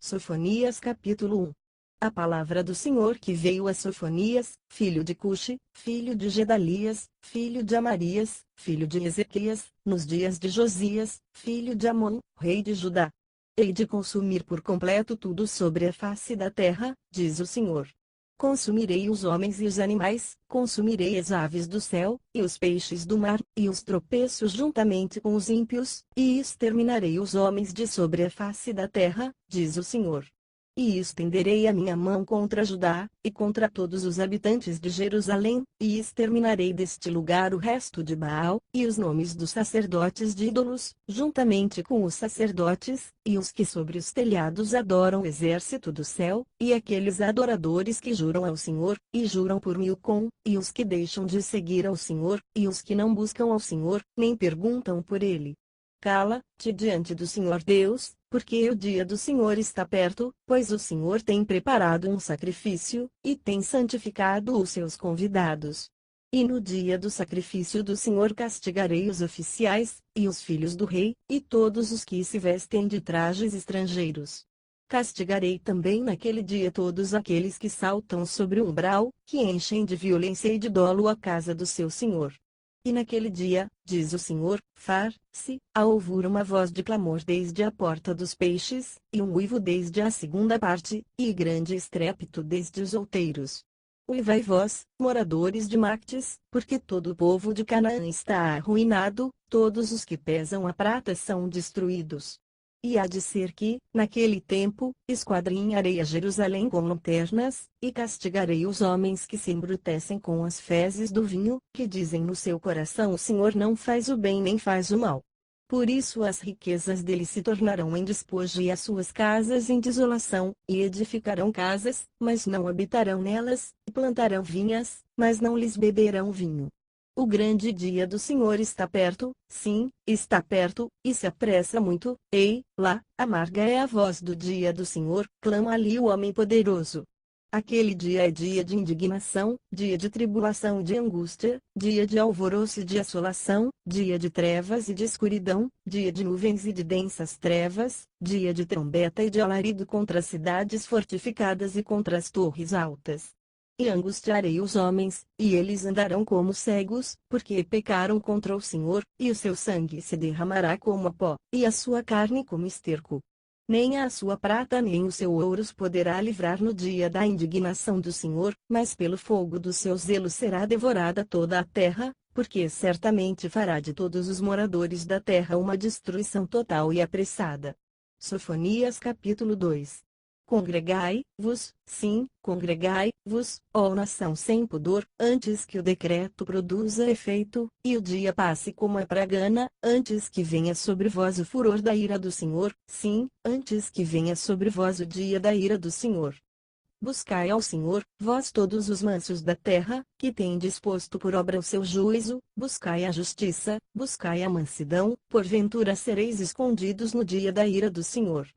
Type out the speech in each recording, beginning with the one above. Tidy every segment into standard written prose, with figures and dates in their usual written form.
Sofonias capítulo 1. A palavra do Senhor que veio a Sofonias, filho de Cuxi, filho de Gedalias, filho de Amarias, filho de Ezequias, nos dias de Josias, filho de Amon, rei de Judá. Hei de consumir por completo tudo sobre a face da terra, diz o Senhor. Consumirei os homens e os animais, consumirei as aves do céu, e os peixes do mar, e os tropeços juntamente com os ímpios, e exterminarei os homens de sobre a face da terra, diz o Senhor. E estenderei a minha mão contra Judá, e contra todos os habitantes de Jerusalém, e exterminarei deste lugar o resto de Baal, e os nomes dos sacerdotes de ídolos, juntamente com os sacerdotes, e os que sobre os telhados adoram o exército do céu, e aqueles adoradores que juram ao Senhor, e juram por Milcom, e os que deixam de seguir ao Senhor, e os que não buscam ao Senhor, nem perguntam por ele. Cala-te diante do Senhor Deus, porque o dia do Senhor está perto, pois o Senhor tem preparado um sacrifício, e tem santificado os seus convidados. E no dia do sacrifício do Senhor castigarei os oficiais, e os filhos do rei, e todos os que se vestem de trajes estrangeiros. Castigarei também naquele dia todos aqueles que saltam sobre o umbral, que enchem de violência e de dolo a casa do seu Senhor. E naquele dia, diz o Senhor, far-se, a ouvir uma voz de clamor desde a porta dos peixes, e um uivo desde a segunda parte, e grande estrépito desde os outeiros. Uivai vós, moradores de Mactes, porque todo o povo de Canaã está arruinado, todos os que pesam a prata são destruídos. E há de ser que, naquele tempo, esquadrinharei a Jerusalém com lanternas, e castigarei os homens que se embrutecem com as fezes do vinho, que dizem no seu coração: o Senhor não faz o bem nem faz o mal. Por isso as riquezas dele se tornarão em despojo e as suas casas em desolação, e edificarão casas, mas não habitarão nelas, e plantarão vinhas, mas não lhes beberão vinho. O grande dia do Senhor está perto, sim, está perto, e se apressa muito. Ei, lá, amarga é a voz do dia do Senhor, clama ali o homem poderoso. Aquele dia é dia de indignação, dia de tribulação e de angústia, dia de alvoroço e de assolação, dia de trevas e de escuridão, dia de nuvens e de densas trevas, dia de trombeta e de alarido contra as cidades fortificadas e contra as torres altas. E angustiarei os homens, e eles andarão como cegos, porque pecaram contra o Senhor, e o seu sangue se derramará como a pó, e a sua carne como esterco. Nem a sua prata nem o seu ouro os poderá livrar no dia da indignação do Senhor, mas pelo fogo do seu zelo será devorada toda a terra, porque certamente fará de todos os moradores da terra uma destruição total e apressada. Sofonias capítulo 2. Congregai-vos, sim, congregai-vos, ó nação sem pudor, antes que o decreto produza efeito, e o dia passe como a pragana, antes que venha sobre vós o furor da ira do Senhor, sim, antes que venha sobre vós o dia da ira do Senhor. Buscai ao Senhor, vós todos os mansos da terra, que têm disposto por obra o seu juízo, buscai a justiça, buscai a mansidão, porventura sereis escondidos no dia da ira do Senhor.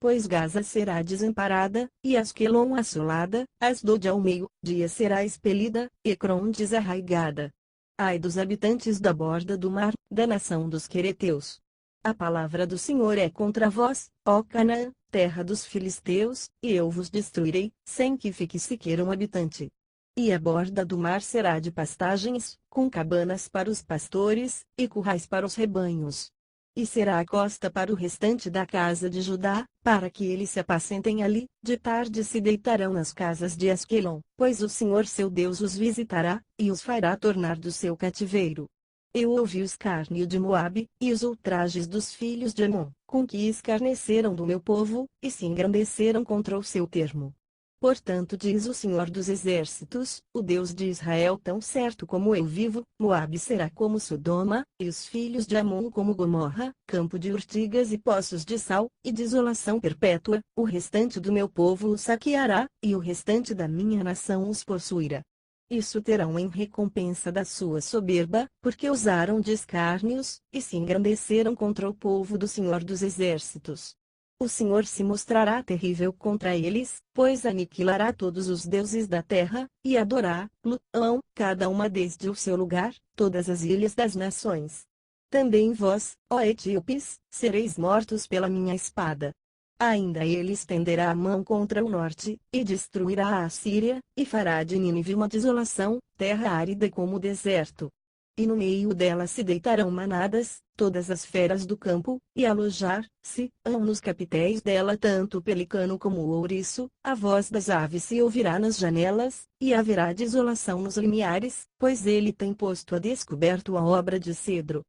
Pois Gaza será desamparada, e Asquelon assolada, Asdod ao meio-dia será expelida, Ecrom desarraigada. Ai dos habitantes da borda do mar, da nação dos quereteus. A palavra do Senhor é contra vós, ó Canaã, terra dos filisteus, e eu vos destruirei, sem que fique sequer um habitante. E a borda do mar será de pastagens, com cabanas para os pastores, e currais para os rebanhos. E será a costa para o restante da casa de Judá, para que eles se apacentem ali, de tarde se deitarão nas casas de Asquelon, pois o Senhor seu Deus os visitará, e os fará tornar do seu cativeiro. Eu ouvi o escárnio de Moabe, e os ultrajes dos filhos de Amon, com que escarneceram do meu povo, e se engrandeceram contra o seu termo. Portanto diz o Senhor dos Exércitos, o Deus de Israel: tão certo como eu vivo, Moabe será como Sodoma, e os filhos de Amon como Gomorra, campo de urtigas e poços de sal, e desolação perpétua. O restante do meu povo os saqueará, e o restante da minha nação os possuirá. Isso terão em recompensa da sua soberba, porque usaram de escárnios, e se engrandeceram contra o povo do Senhor dos Exércitos. O Senhor se mostrará terrível contra eles, pois aniquilará todos os deuses da terra, e adorá-lo-ão, cada uma desde o seu lugar, todas as ilhas das nações. Também vós, ó etíopes, sereis mortos pela minha espada. Ainda ele estenderá a mão contra o norte, e destruirá a Assíria, e fará de Nínive uma desolação, terra árida como o deserto. E no meio dela se deitarão manadas, todas as feras do campo, e alojar-se-ão nos capitéis dela tanto o pelicano como o ouriço, a voz das aves se ouvirá nas janelas, e haverá desolação nos limiares, pois ele tem posto a descoberto a obra de cedro.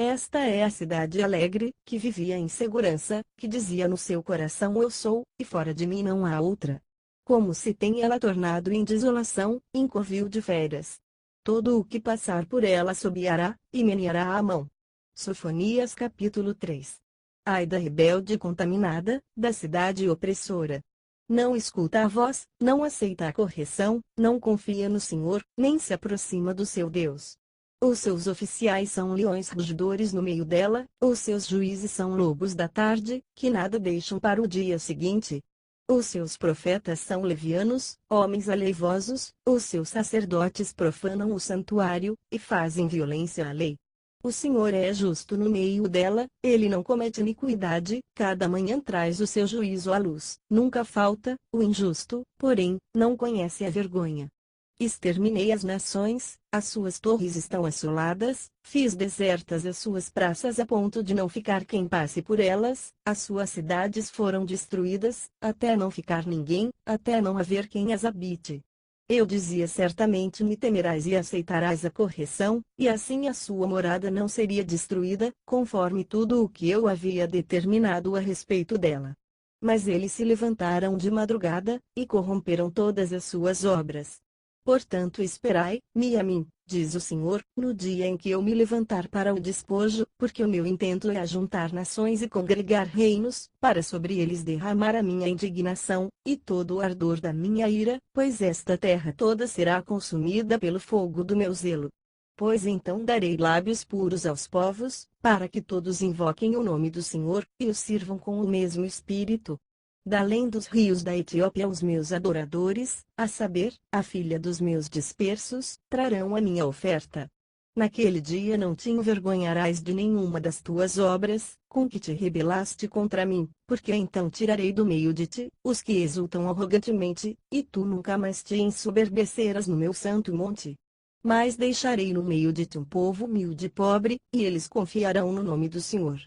Esta é a cidade alegre, que vivia em segurança, que dizia no seu coração: eu sou, e fora de mim não há outra. Como se tem ela tornado em desolação, em covil de feras. Todo o que passar por ela assobiará, e meneará a mão. Sofonias capítulo 3. Ai da rebelde contaminada, da cidade opressora. Não escuta a voz, não aceita a correção, não confia no Senhor, nem se aproxima do seu Deus. Os seus oficiais são leões rugidores no meio dela, os seus juízes são lobos da tarde, que nada deixam para o dia seguinte. Os seus profetas são levianos, homens aleivosos, os seus sacerdotes profanam o santuário, e fazem violência à lei. O Senhor é justo no meio dela, ele não comete iniquidade, cada manhã traz o seu juízo à luz, nunca falta, o injusto, porém, não conhece a vergonha. Exterminei as nações, as suas torres estão assoladas, fiz desertas as suas praças a ponto de não ficar quem passe por elas, as suas cidades foram destruídas, até não ficar ninguém, até não haver quem as habite. Eu dizia: certamente me temerás e aceitarás a correção, e assim a sua morada não seria destruída, conforme tudo o que eu havia determinado a respeito dela. Mas eles se levantaram de madrugada, e corromperam todas as suas obras. Portanto esperai-me a mim, diz o Senhor, no dia em que eu me levantar para o despojo, porque o meu intento é ajuntar nações e congregar reinos, para sobre eles derramar a minha indignação, e todo o ardor da minha ira, pois esta terra toda será consumida pelo fogo do meu zelo. Pois então darei lábios puros aos povos, para que todos invoquem o nome do Senhor, e o sirvam com o mesmo espírito. Da além dos rios da Etiópia os meus adoradores, a saber, a filha dos meus dispersos, trarão a minha oferta. Naquele dia não te envergonharás de nenhuma das tuas obras, com que te rebelaste contra mim, porque então tirarei do meio de ti os que exultam arrogantemente, e tu nunca mais te ensoberbecerás no meu santo monte. Mas deixarei no meio de ti um povo humilde e pobre, e eles confiarão no nome do Senhor.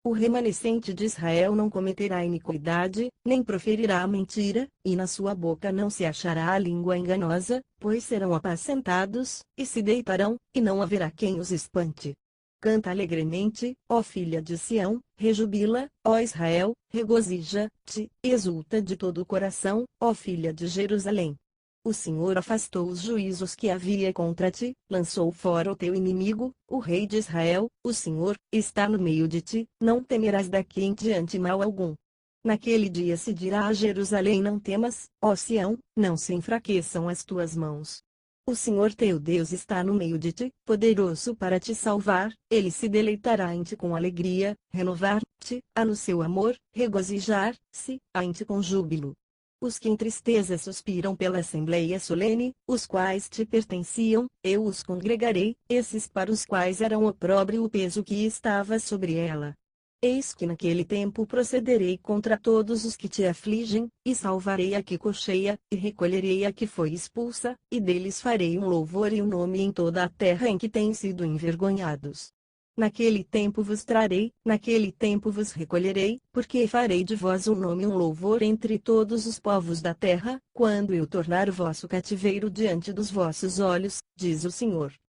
O remanescente de Israel não cometerá iniquidade, nem proferirá mentira, e na sua boca não se achará a língua enganosa, pois serão apacentados, e se deitarão, e não haverá quem os espante. Canta alegremente, ó filha de Sião, rejubila, ó Israel, regozija-te, exulta de todo o coração, ó filha de Jerusalém. O Senhor afastou os juízos que havia contra ti, lançou fora o teu inimigo, o rei de Israel, o Senhor, está no meio de ti, não temerás daqui em diante mal algum. Naquele dia se dirá a Jerusalém: não temas, ó Sião, não se enfraqueçam as tuas mãos. O Senhor teu Deus está no meio de ti, poderoso para te salvar, ele se deleitará em ti com alegria, renovar-te-á no seu amor, regozijar-se-á em ti com júbilo. Os que em tristeza suspiram pela assembleia solene, os quais te pertenciam, eu os congregarei, esses para os quais era um opróbrio o peso que estava sobre ela. Eis que naquele tempo procederei contra todos os que te afligem, e salvarei a que cocheia, e recolherei a que foi expulsa, e deles farei um louvor e um nome em toda a terra em que têm sido envergonhados. Naquele tempo vos trarei, naquele tempo vos recolherei, porque farei de vós um nome e um louvor entre todos os povos da terra, quando eu tornar o vosso cativeiro diante dos vossos olhos, diz o Senhor.